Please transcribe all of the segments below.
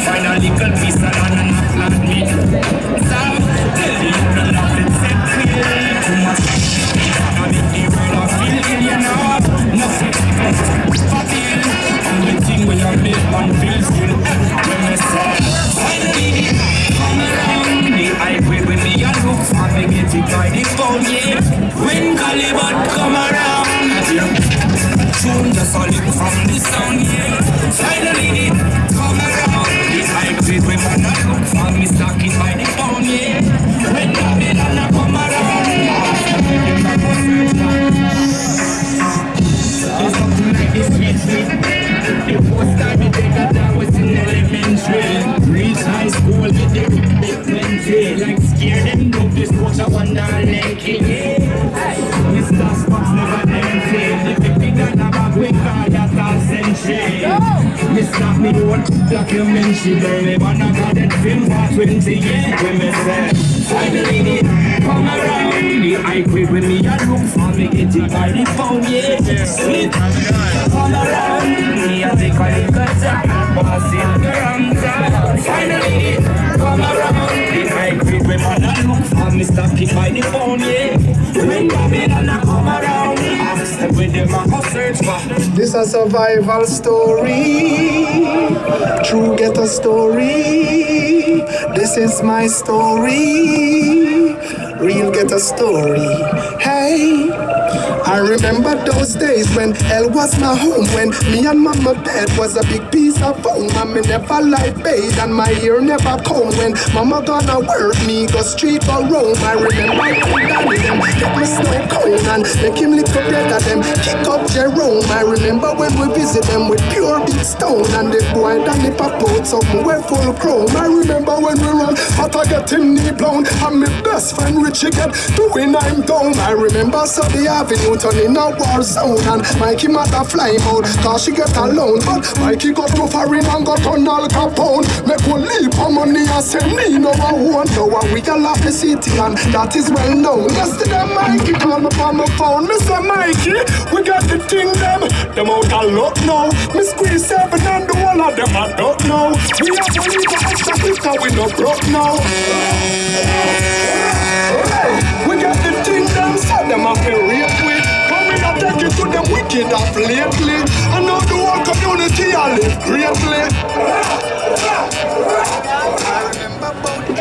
Finally, little piece of land and a flat meat. So, tell you the love it's me own documentary, baby. But I got that film for 20 years. When me say, finally, come around. The high quick when me a look for me, get it by the phone, yeah. Sweet, come around. Me a take a little time, passing the wrong. Finally, come around. The high quick when me a look for me, stop it by the phone, yeah. When Babylon a come around, with them I go search for. This a survival story, true ghetto story. This is my story, real ghetto story. Hey, I remember those days when hell was my home, when me and mama bed was a big piece of foam, and me never light bathe and my hair never comb. When mama gonna work, me go street or roam. I remember when daddy them get me snow cone and make him little brother them kick up Jerome. I remember when we visit them with pure big stone, and the boy Danny pop out something we're full chrome. I remember when we run, but I get him knee blown, and my best friend Richie get doing I'm down. I remember Sunday Avenue turning a war zone, and Mikey mother fly out cause she get alone. But Mikey got buffering and got on Al Capone. Make one leap on money and say me no one know. We got love the city and that is well known. Yesterday Mikey called me on the phone. Mr. Mikey, we got the thing them out of luck now. Me squeeze 7 and the one of them I don't know. We have to leave the extra pistol, we no broke now. We got the thing them, so them up in real quick. Come we not take it to them wicked off lately. I know the whole community I live greatly. I remember about 80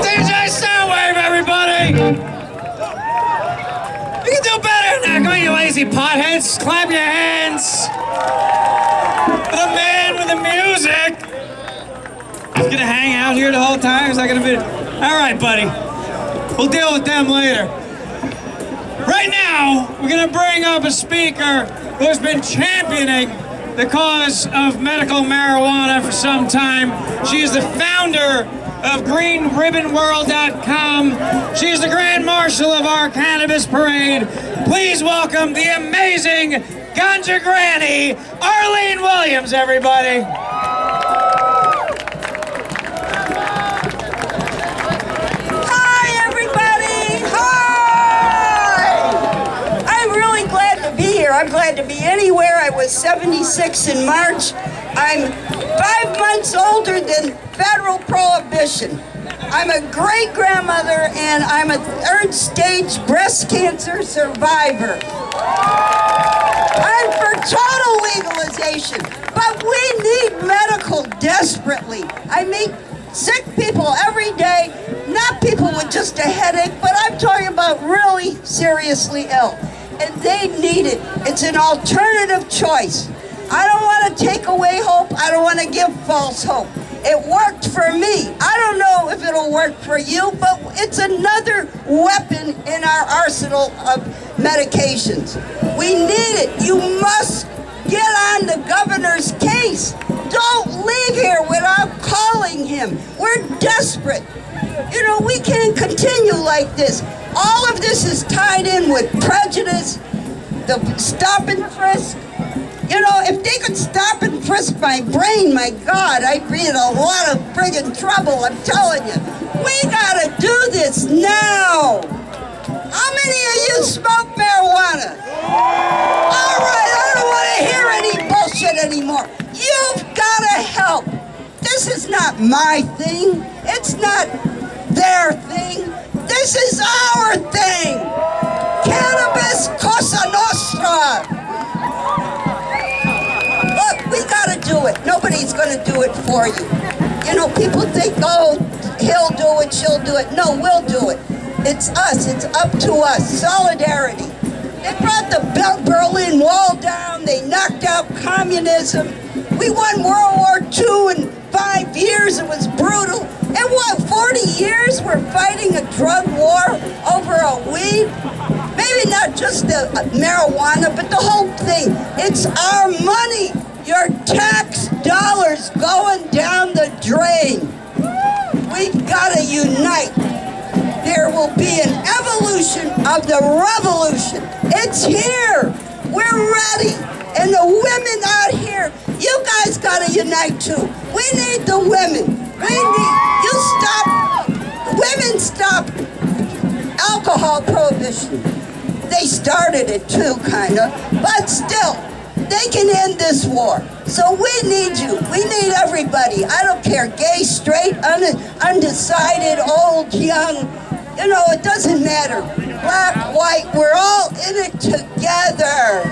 DJ Soundwave, everybody! You can do better than that. Come on, you lazy potheads. Clap your hands. The man with the music. He's gonna hang out here the whole time? Is that gonna be... All right, buddy. We'll deal with them later. Right now, we're gonna bring up a speaker who's been championing the cause of medical marijuana for some time. She is the founder of GreenRibbonWorld.com. She's the Grand Marshal of our Cannabis Parade. Please welcome the amazing Ganja Granny, Arlene Williams, everybody. I'm glad to be anywhere. I was 76 in March. I'm 5 months older than federal prohibition. I'm a great-grandmother, and I'm a 3rd-stage breast cancer survivor. I'm for total legalization, but we need medical desperately. I meet sick people every day, not people with just a headache, but I'm talking about really seriously ill. And they need it. It's an alternative choice. I don't want to take away hope. I don't want to give false hope. It worked for me. I don't know if it'll work for you, but it's another weapon in our arsenal of medications. We need it. You must get on the governor's case. Don't leave here without calling him. We're desperate. You know, we can't continue like this. All of this is tied in with prejudice, the stop and frisk. You know, if they could stop and frisk my brain, my God, I'd be in a lot of friggin' trouble, I'm telling you. We gotta do this now. How many of you smoke marijuana? All right, I don't want to hear any bullshit anymore. You've gotta help. This is not my thing. It's not their thing. This is our thing. Cannabis Cosa Nostra. Look, we gotta do it. Nobody's gonna do it for you. You know, people think, oh, he'll do it, she'll do it. No, we'll do it. It's us. It's up to us. Solidarity. They brought the Berlin Wall down. They knocked out communism. We won World War II in 5 years. It was brutal. And what, 40 years we're fighting a drug war over a weed? Maybe not just the marijuana, but the whole thing. It's our money, your tax dollars going down the drain. We've got to unite. There will be an evolution of the revolution. It's here. We're We're ready. And the women out here, you guys gotta unite too. We need the women. Women stop alcohol prohibition. They started it too, kinda, but still, they can end this war. So we need you. We need everybody. I don't care, gay, straight, undecided, old, young. You know, it doesn't matter. Black, white, we're all in it together.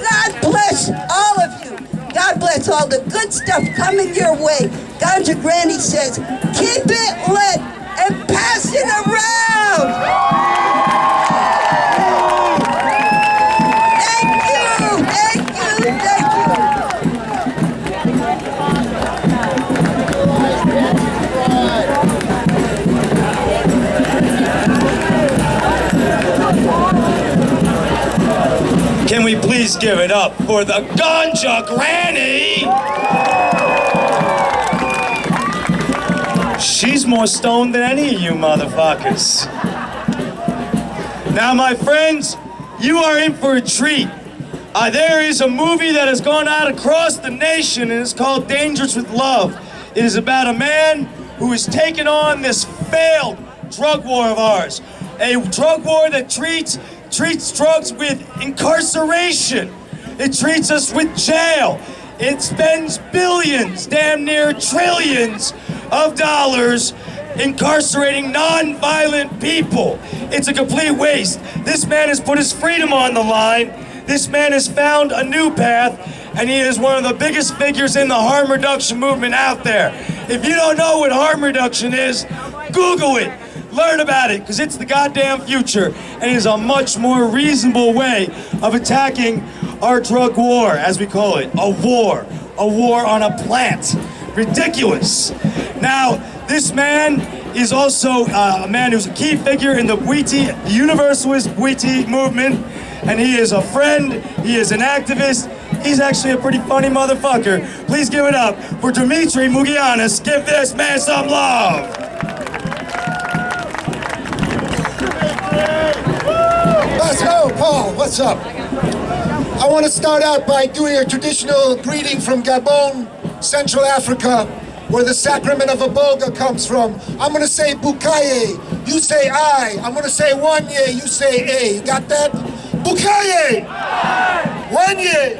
God bless all of you. God bless all the good stuff coming your way. Ganja Granny says, keep it lit and pass it around. Thank you, thank you, thank you. Can we please give it up for the Ganja Granny? She's more stoned than any of you motherfuckers. Now, my friends, you are in for a treat. There is a movie that has gone out across the nation, and it's called Dangerous with Love. It is about a man who has taken on this failed drug war of ours. A drug war that treats drugs with incarceration. It treats us with jail. It spends billions, damn near trillions of dollars incarcerating non-violent people. It's a complete waste. This man has put his freedom on the line. This man has found a new path, and he is one of the biggest figures in the harm reduction movement out there. If you don't know what harm reduction is, Google it. Learn about it, because it's the goddamn future, and it is a much more reasonable way of attacking our drug war, as we call it. A war on a plant. Ridiculous. Now, this man is also a man who's a key figure in the Bwiti, the Universalist Bwiti movement, and he is a friend, he is an activist, he's actually a pretty funny motherfucker. Please give it up for Dimitri Mugianis. Give this man some love. Let's go, Paul. What's up? I want to start out by doing a traditional greeting from Gabon, Central Africa, where the sacrament of Aboga comes from. I'm going to say Bukaye, you say I. I'm going to say Wanye, you say A. You got that? Bukaye! Wanye!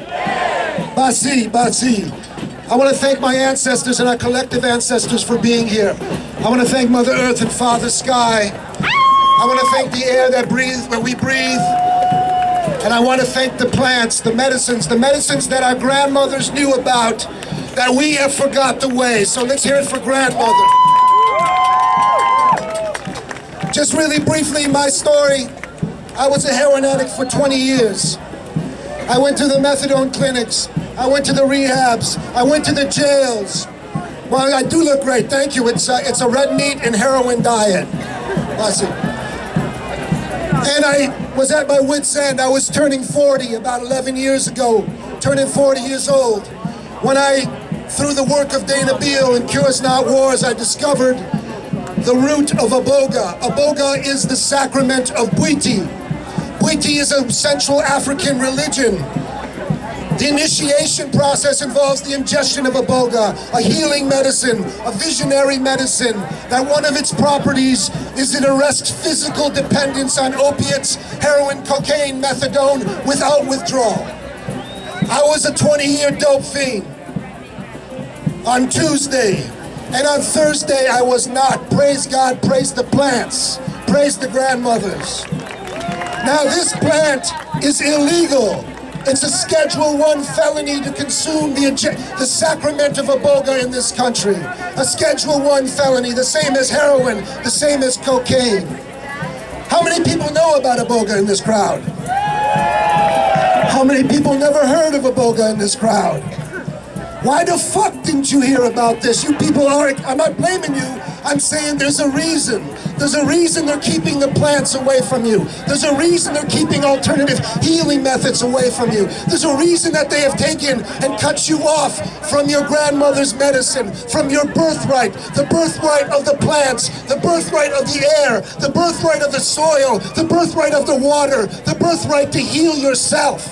Basi, Basi. I want to thank my ancestors and our collective ancestors for being here. I want to thank Mother Earth and Father Sky. I want to thank the air that we breathe. And I want to thank the plants, the medicines that our grandmothers knew about, that we have forgot the way. So let's hear it for grandmother. Just really briefly, my story. I was a heroin addict for 20 years. I went to the methadone clinics. I went to the rehabs. I went to the jails. Well, I do look great, thank you. It's a red meat and heroin diet. That's it. And I was at my wit's end. I was turning 40 about 11 years ago, turning 40 years old. When through the work of Dana Beal and Cures Not Wars, I discovered the root of Aboga. Aboga is the sacrament of Bwiti. Bwiti is a Central African religion. The initiation process involves the ingestion of Aboga, a healing medicine, a visionary medicine, that one of its properties is it arrests physical dependence on opiates, heroin, cocaine, methadone, without withdrawal. I was a 20-year dope fiend on Tuesday, and on Thursday I was not. Praise God, praise the plants, praise the grandmothers. Now this plant is illegal. It's a Schedule I felony to consume the sacrament of Aboga in this country. A Schedule I felony, the same as heroin, the same as cocaine. How many people know about Aboga in this crowd? How many people never heard of Aboga in this crowd? Why the fuck didn't you hear about this? You people I'm not blaming you. I'm saying there's a reason. There's a reason they're keeping the plants away from you. There's a reason they're keeping alternative healing methods away from you. There's a reason that they have taken and cut you off from your grandmother's medicine, from your birthright, the birthright of the plants, the birthright of the air, the birthright of the soil, the birthright of the water, the birthright to heal yourself.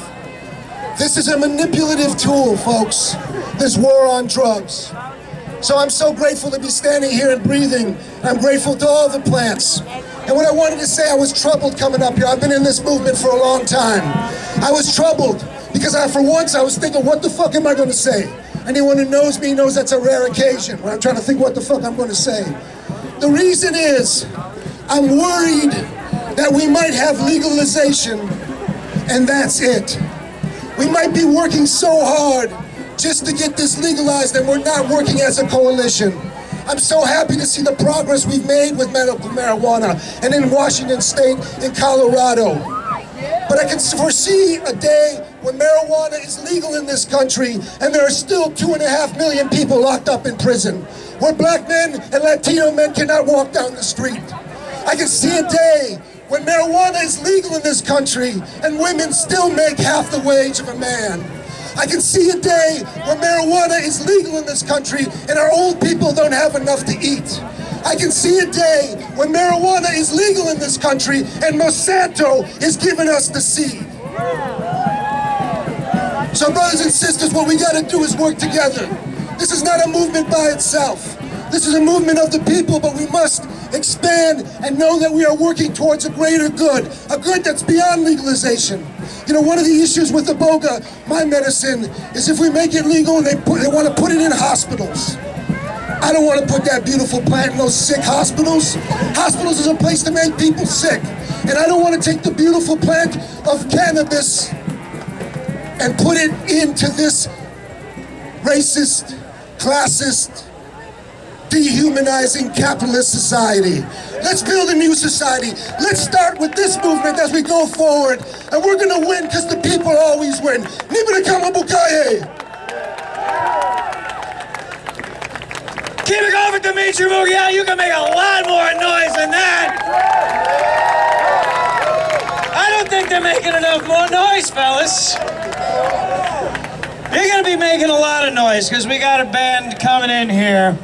This is a manipulative tool, folks, this war on drugs. So I'm so grateful to be standing here and breathing. I'm grateful to all the plants. And what I wanted to say, I was troubled coming up here. I've been in this movement for a long time. I was troubled because for once I was thinking, what the fuck am I going to say? Anyone who knows me knows that's a rare occasion when I'm trying to think what the fuck I'm going to say. The reason is, I'm worried that we might have legalization and that's it. We might be working so hard just to get this legalized and we're not working as a coalition. I'm so happy to see the progress we've made with medical marijuana and in Washington State, in Colorado. But I can foresee a day when marijuana is legal in this country and there are still 2.5 million people locked up in prison, where black men and Latino men cannot walk down the street. I can see a day when marijuana is legal in this country and women still make half the wage of a man. I can see a day when marijuana is legal in this country and our old people don't have enough to eat. I can see a day when marijuana is legal in this country and Monsanto is giving us the seed. So brothers and sisters, what we gotta do is work together. This is not a movement by itself. This is a movement of the people, but we must expand and know that we are working towards a greater good, a good that's beyond legalization. You know, one of the issues with Iboga, my medicine, is if we make it legal and they want to put it in hospitals. I don't want to put that beautiful plant in those sick hospitals. Hospitals is a place to make people sick. And I don't want to take the beautiful plant of cannabis and put it into this racist, classist, dehumanizing capitalist society. Let's build a new society. Let's start with this movement as we go forward. And we're gonna win because the people always win. Keep it going, Dimitri Mugia. You can make a lot more noise than that. I don't think they're making enough more noise, fellas. You're gonna be making a lot of noise because we got a band coming in here.